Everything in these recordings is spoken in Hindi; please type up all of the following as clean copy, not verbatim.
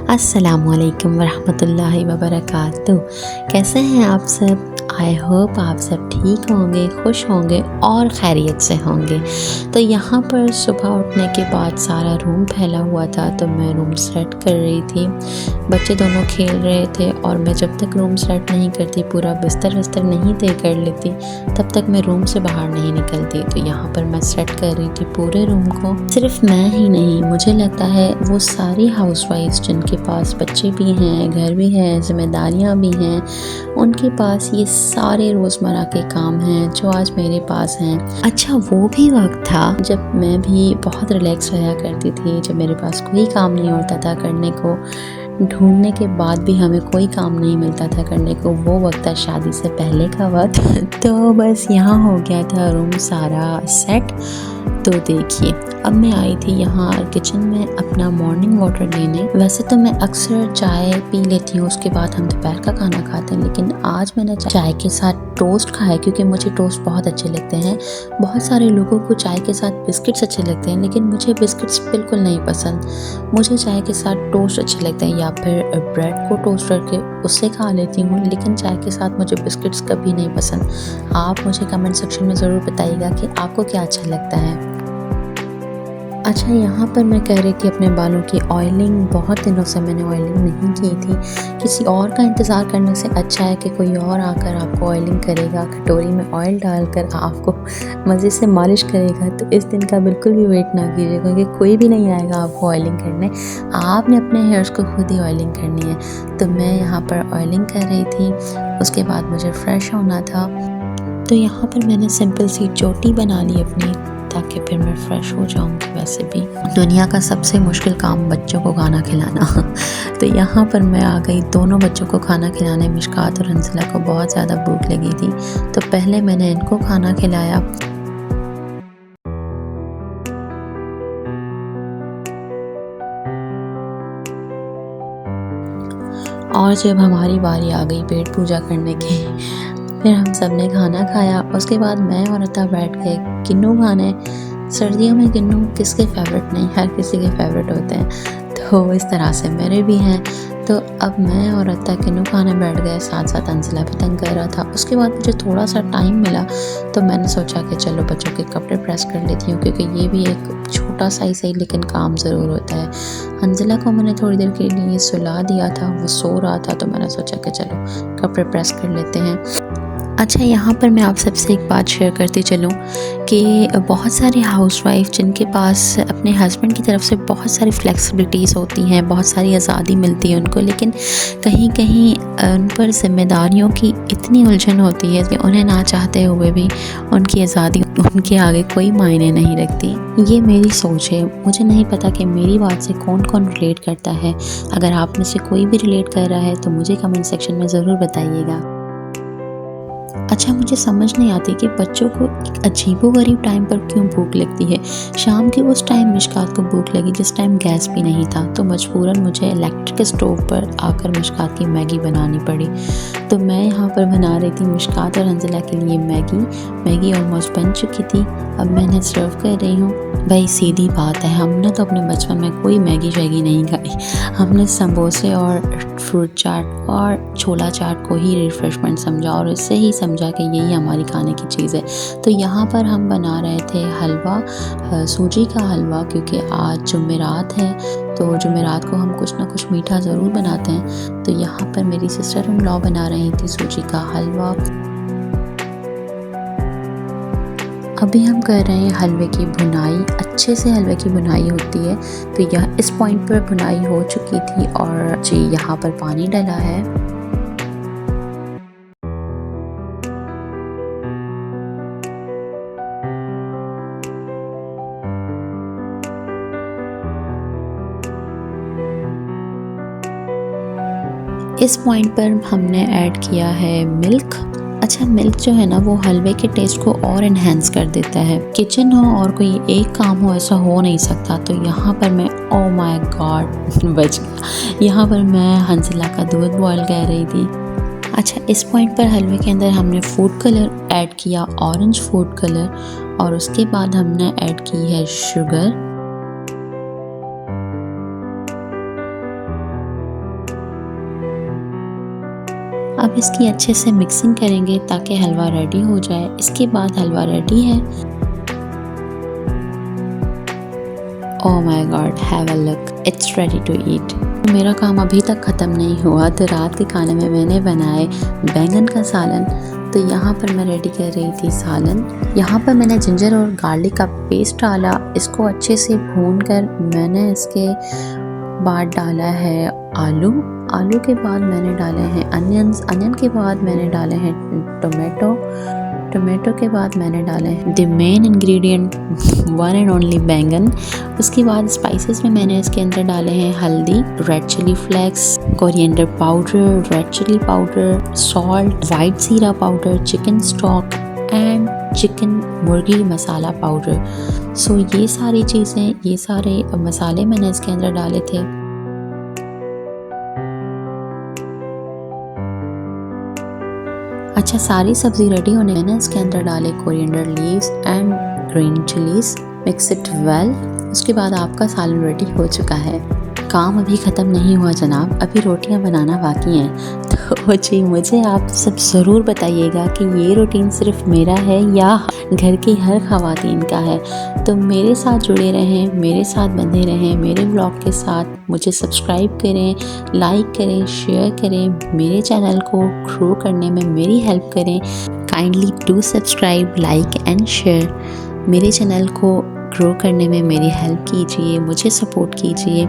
अस्सलामुअलैकुम वरहमतुल्लाहि वबरकातुहू। कैसे हैं आप सब? आई होप आप सब ठीक होंगे, खुश होंगे और खैरियत से होंगे। तो यहाँ पर सुबह उठने के बाद सारा रूम फैला हुआ था, तो मैं रूम सेट कर रही थी। बच्चे दोनों खेल रहे थे और मैं जब तक रूम सेट नहीं करती, पूरा बिस्तर विस्तर नहीं तय कर लेती, तब तक मैं रूम से बाहर नहीं निकलती। तो यहाँ पर मैं सेट कर रही थी पूरे रूम को। सिर्फ मैं ही नहीं, मुझे लगता है वो सारी हाउसवाइफ्स जिनके पास बच्चे भी हैं, घर भी है, जिम्मेदारियाँ भी हैं, उनके पास ये सारे रोज़मर्रा के काम हैं जो आज मेरे पास हैं। अच्छा, वो भी वक्त था जब मैं भी बहुत रिलैक्स होया करती थी, जब मेरे पास कोई काम नहीं होता था करने को, ढूंढने के बाद भी हमें कोई काम नहीं मिलता था करने को। वो वक्त था शादी से पहले का वक्त। तो बस यहाँ हो गया था रूम सारा सेट। तो देखिए, अब मैं आई थी यहाँ किचन में अपना मॉर्निंग वाटर लेने। वैसे तो मैं अक्सर चाय पी लेती हूँ, उसके बाद हम दोपहर का खाना खाते हैं, लेकिन आज मैंने चाय के साथ टोस्ट खाया क्योंकि मुझे टोस्ट बहुत अच्छे लगते हैं। बहुत सारे लोगों को चाय के साथ बिस्किट्स अच्छे लगते हैं, लेकिन मुझे बिस्किट्स बिल्कुल नहीं पसंद। मुझे चाय के साथ टोस्ट अच्छे लगते हैं, या फिर ब्रेड को टोस्ट करके उससे खा लेती हूँ, लेकिन चाय के साथ मुझे बिस्किट्स कभी नहीं पसंद। आप मुझे कमेंट सेक्शन में ज़रूर बताइएगा कि आपको क्या अच्छा लगता है। अच्छा, यहाँ पर मैं कह रही थी अपने बालों की ऑयलिंग। बहुत दिनों से मैंने ऑयलिंग नहीं की थी। किसी और का इंतज़ार करने से अच्छा है कि कोई और आकर आपको ऑयलिंग करेगा, कटोरी में ऑयल डालकर आपको मज़े से मालिश करेगा। तो इस दिन का बिल्कुल भी वेट ना कीजिएगा, क्योंकि कोई भी नहीं आएगा आपको ऑयलिंग करने। आपने अपने हेयर्स को खुद ही ऑयलिंग करनी है। तो मैं यहाँ पर ऑयलिंग कर रही थी, उसके बाद मुझे फ्रेश होना था। तो यहाँ पर मैंने सिंपल सी चोटी बना ली अपनी, ताकि फिर मैं फ़्रेश हो जाऊँगी। वैसे भी दुनिया का सबसे मुश्किल काम बच्चों को खाना खिलाना। तो यहाँ पर मैं आ गई दोनों बच्चों को खाना खिलाने। मिशकात और हंसला को बहुत ज़्यादा भूख लगी थी, तो पहले मैंने इनको खाना खिलाया। और जब हमारी बारी आ गई पेट पूजा करने की, फिर हम सब ने खाना खाया। उसके बाद मैं और अता बैठ गए किन्नू खाने। सर्दियों में किन्नू किसके फेवरेट नहीं, हर किसी के फेवरेट होते हैं। तो इस तरह से मेरे भी हैं। तो अब मैं और अता किन्नू खाने बैठ गए, साथ साथ अंजला भी तंग कर रहा था। उसके बाद मुझे थोड़ा सा टाइम मिला, तो मैंने सोचा कि चलो बच्चों के कपड़े प्रेस कर लेती हूँ, क्योंकि ये भी एक छोटा सा ही सही लेकिन काम ज़रूर होता है। अंजला को मैंने थोड़ी देर के लिए सुला दिया था, वो सो रहा था, तो मैंने सोचा कि चलो कपड़े प्रेस कर लेते हैं। अच्छा, यहाँ पर मैं आप सबसे एक बात शेयर करती चलूँ कि बहुत सारी हाउसवाइफ जिनके पास अपने हस्बैंड की तरफ से बहुत सारी फ्लेक्सिबिलिटीज़ होती हैं, बहुत सारी आज़ादी मिलती है उनको, लेकिन कहीं कहीं उन पर जिम्मेदारियों की इतनी उलझन होती है कि उन्हें ना चाहते हुए भी उनकी आज़ादी उनके आगे कोई मायने नहीं रखती। ये मेरी सोच है। मुझे नहीं पता कि मेरी बात से कौन कौन रिलेट करता है। अगर आप में से कोई भी रिलेट कर रहा है तो मुझे कमेंट सेक्शन में ज़रूर बताइएगा। अच्छा, मुझे समझ नहीं आती कि बच्चों को एक अजीबोगरीब टाइम पर क्यों भूख लगती है। शाम के उस टाइम मिशकात को भूख लगी जिस टाइम गैस भी नहीं था, तो मजबूरन मुझे इलेक्ट्रिक स्टोव पर आकर मिशकात की मैगी बनानी पड़ी। तो मैं यहाँ पर बना रही थी मिशकात और हंजला के लिए मैगी ऑलमोस्ट बन चुकी थी। अब मैं इन्हें सर्व कर रही हूँ। भाई सीधी बात है, हमने तो अपने बचपन में कोई मैगी शैगी नहीं खाई। हमने समोसे और फ्रूट चाट और छोला चाट को ही रिफ्रेशमेंट समझा, और इससे ही समझा कि यही हमारी खाने की चीज़ है। तो यहाँ पर हम बना रहे थे हलवा, सूजी का हलवा, क्योंकि आज जुमेरात है, तो जुमेरात को हम कुछ ना कुछ मीठा ज़रूर बनाते हैं। तो यहाँ पर मेरी सिस्टर इन लॉ बना रही थी सूजी का हलवा। अभी हम कर रहे हैं हलवे की भुनाई। अच्छे से हलवे की भुनाई होती है। तो यह इस पॉइंट पर भुनाई हो चुकी थी, और जी यहाँ पर पानी डला है। इस पॉइंट पर हमने ऐड किया है मिल्क। अच्छा, मिल्क जो है ना वो हलवे के टेस्ट को और इन्हेंस कर देता है। किचन हो और कोई एक काम हो, ऐसा हो नहीं सकता। तो यहाँ पर मैं, ओ माय गॉड, बच गया। यहाँ पर मैं हंसला का दूध बॉयल कर रही थी। अच्छा, इस पॉइंट पर हलवे के अंदर हमने फूड कलर ऐड किया, ऑरेंज फूड कलर, और उसके बाद हमने ऐड की है शुगर। अब इसकी अच्छे से मिक्सिंग करेंगे ताकि हलवा रेडी हो जाए। इसके बाद हलवा रेडी है। Oh my God, have a look, it's ready to eat. मेरा काम अभी तक ख़त्म नहीं हुआ, तो रात के खाने में मैंने बनाए बैंगन का सालन। तो यहाँ पर मैं रेडी कर रही थी सालन। यहाँ पर मैंने जिंजर और गार्लिक का पेस्ट डाला, इसको अच्छे से भून कर मैंने इसके बाद डाला है आलू। आलू के बाद मैंने डाले हैं अनियंस। अनियन के बाद मैंने डाले हैं टोमेटो। टोमेटो के बाद मैंने डाले हैं the main ingredient, one and only बैंगन। उसके बाद स्पाइसेस में मैंने इसके अंदर डाले हैं हल्दी, red chilli flakes, coriander powder, red chilli powder, salt, white jeera powder, chicken stock and chicken मुर्गी मसाला पाउडर। सो ये सारी चीज़ें, ये सारे मसाले मैंने इसके अंदर डाले थे। अच्छा, सारी सब्ज़ी रेडी होने में इसके अंदर डाले coriander leaves and green chillies, mix it well. उसके बाद आपका सालन रेडी हो चुका है। काम अभी ख़त्म नहीं हुआ जनाब, अभी रोटियां बनाना बाकी हैं। तो जी मुझे आप सब ज़रूर बताइएगा कि ये रूटीन सिर्फ मेरा है या घर की हर ख़वातीन का है। तो मेरे साथ जुड़े रहें, मेरे साथ बंधे रहें, मेरे ब्लॉग के साथ। मुझे सब्सक्राइब करें, लाइक करें, शेयर करें, मेरे चैनल को ग्रो करने में मेरी हेल्प करें। Kindly do subscribe, like and share. मेरे चैनल को ग्रो करने में मेरी हेल्प कीजिए, मुझे सपोर्ट कीजिए।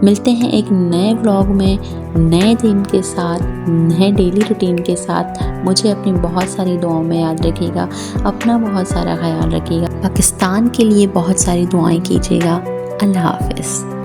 मिलते हैं एक नए व्लॉग में, नए दिन के साथ, नए डेली रूटीन के साथ। मुझे अपनी बहुत सारी दुआओं में याद रखिएगा, अपना बहुत सारा ख्याल रखिएगा। पाकिस्तान के लिए बहुत सारी दुआएं कीजिएगा। अल्लाह हाफ़िज़।